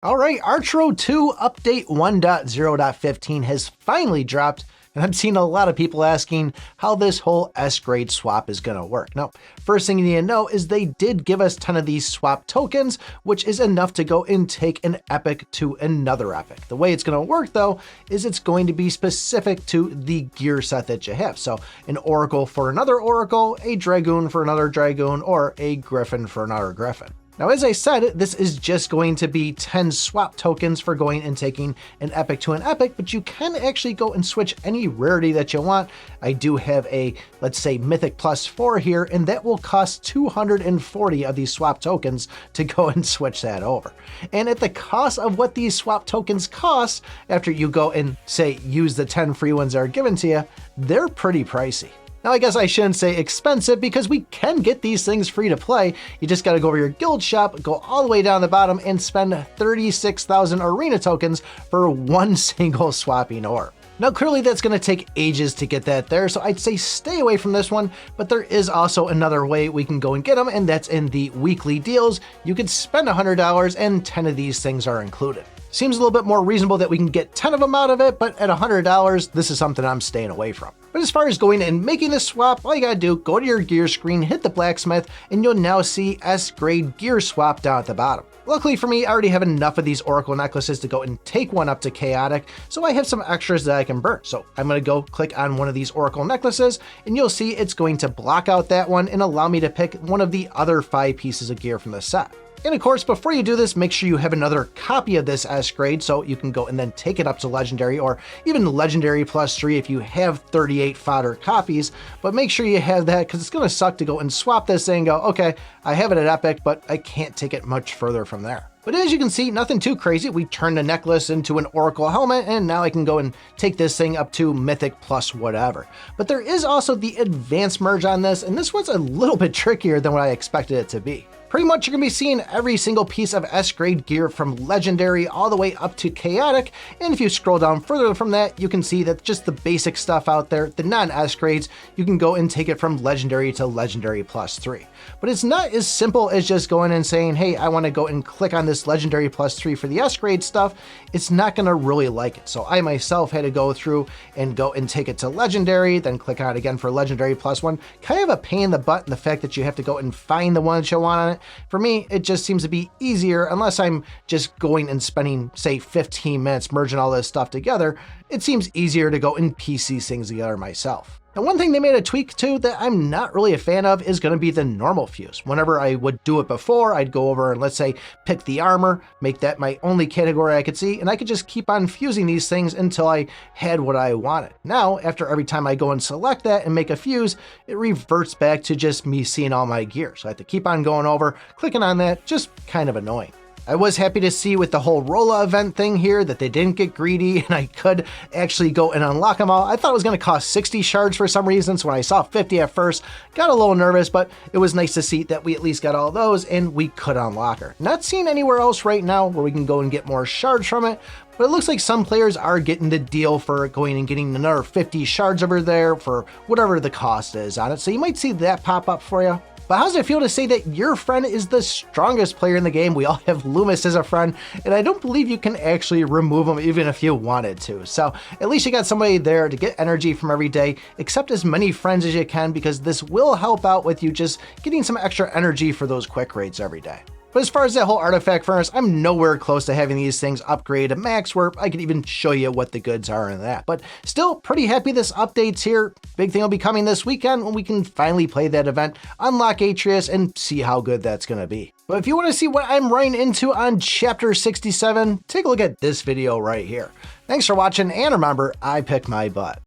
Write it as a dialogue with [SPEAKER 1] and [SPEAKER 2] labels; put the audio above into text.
[SPEAKER 1] Alright, Archero 2 Update 1.0.15 has finally dropped, and I'm seeing a lot of people asking how this whole S-grade swap is going to work. Now, first thing you need to know is they did give us 10 of these swap tokens, which is enough to go and take an epic to another epic. The way it's going to work, though, is it's going to be specific to the gear set that you have. So an Oracle for another Oracle, a Dragoon for another Dragoon, or a Griffin for another Griffin. Now, as I said, this is just going to be 10 swap tokens for going and taking an epic to an epic, but you can actually go and switch any rarity that you want. I do have a, let's say, Mythic +4 here, and that will cost 240 of these swap tokens to go and switch that over. And at the cost of what these swap tokens cost, after you go and, say, use the 10 free ones that are given to you, they're pretty pricey. Now, I guess I shouldn't say expensive because we can get these things free to play. You just got to go over your guild shop, go all the way down the bottom, and spend 36,000 arena tokens for one single swapping orb. Now, clearly that's going to take ages to get that there, so I'd say stay away from this one, but there is also another way we can go and get them, and that's in the weekly deals. You could spend $100 and 10 of these things are included. Seems a little bit more reasonable that we can get 10 of them out of it, but at $100, this is something I'm staying away from. But as far as going and making this swap, all you gotta do, go to your gear screen, hit the blacksmith, and you'll now see S-grade gear swap down at the bottom. Luckily for me, I already have enough of these Oracle necklaces to go and take one up to chaotic, so I have some extras that I can burn. So I'm gonna go click on one of these Oracle necklaces, and you'll see it's going to block out that one and allow me to pick one of the other 5 pieces of gear from the set. And of course, before you do this, make sure you have another copy of this S-grade so you can go and then take it up to Legendary, or even Legendary +3 if you have 38 fodder copies. But make sure you have that, because it's going to suck to go and swap this thing and go, okay, I have it at Epic, but I can't take it much further from there. But as you can see, nothing too crazy. We turned the necklace into an Oracle helmet, and now I can go and take this thing up to Mythic + whatever. But there is also the advanced merge on this, and this one's a little bit trickier than what I expected it to be. Pretty much you're going to be seeing every single piece of S-grade gear from Legendary all the way up to Chaotic, and if you scroll down further from that, you can see that just the basic stuff out there, the non-S grades, you can go and take it from Legendary to Legendary +3. But it's not as simple as just going and saying, hey, I want to go and click on this Legendary +3 for the S-grade stuff. It's not going to really like it. So I myself had to go through and go and take it to Legendary, then click on it again for Legendary +1. Kind of a pain in the butt in the fact that you have to go and find the one that you want on it. For me, it just seems to be easier unless I'm just going and spending, say, 15 minutes merging all this stuff together. It seems easier to go and piece these things together myself. Now, one thing they made a tweak to that I'm not really a fan of is going to be the normal fuse. Whenever I would do it before, I'd go over and, let's say, pick the armor, make that my only category I could see, and I could just keep on fusing these things until I had what I wanted. Now, after every time I go and select that and make a fuse, it reverts back to just me seeing all my gear. So I have to keep on going over, clicking on that, just kind of annoying. I was happy to see with the whole Rolla event thing here that they didn't get greedy and I could actually go and unlock them all. I thought it was going to cost 60 shards for some reason, so when I saw 50 at first, got a little nervous, but it was nice to see that we at least got all those and we could unlock her. Not seeing anywhere else right now where we can go and get more shards from it, but it looks like some players are getting the deal for going and getting another 50 shards over there for whatever the cost is on it, so you might see that pop up for you. But how does it feel to say that your friend is the strongest player in the game? We all have Loomis as a friend, and I don't believe you can actually remove him even if you wanted to. So at least you got somebody there to get energy from every day. Accept as many friends as you can, because this will help out with you just getting some extra energy for those quick raids every day. But as far as that whole artifact furnace, I'm nowhere close to having these things upgraded to max where I could even show you what the goods are in that. But still pretty happy this update's here. Big thing will be coming this weekend when we can finally play that event, unlock Atreus, and see how good that's going to be. But if you want to see what I'm running into on Chapter 67, take a look at this video right here. Thanks for watching, and remember, I pick my butt.